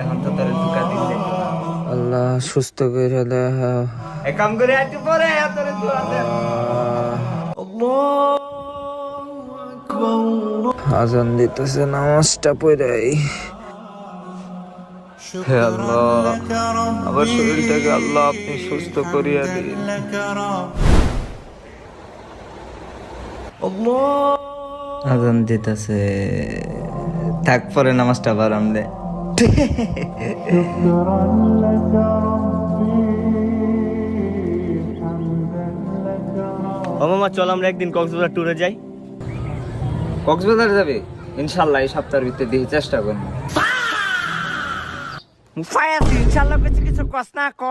এখন তো তোর দুকা দিন আল্লাহ সুস্থ করে দাও। এক কাম করে একটু পরে তোর দোয়া দে। আজান দিতেছে, নামাজটা পড়াই। হে আল্লাহ, আমার শরীরটাকে আল্লাহ আপনি সুস্থ করিয়া দিন। আজান দিতেছে, থাক পরে নামাজটা বারাম দে। ও মামা, চল আমরা একদিন কক্সবাজার ট্যুরে যাই। কক্সবাজার যাবে? ইনশাল্লাহ এই সপ্তাহের ভিতরে দিয়ে চেষ্টা করবো। ইনশাল্লাহ কিছু কিছু কস না ক।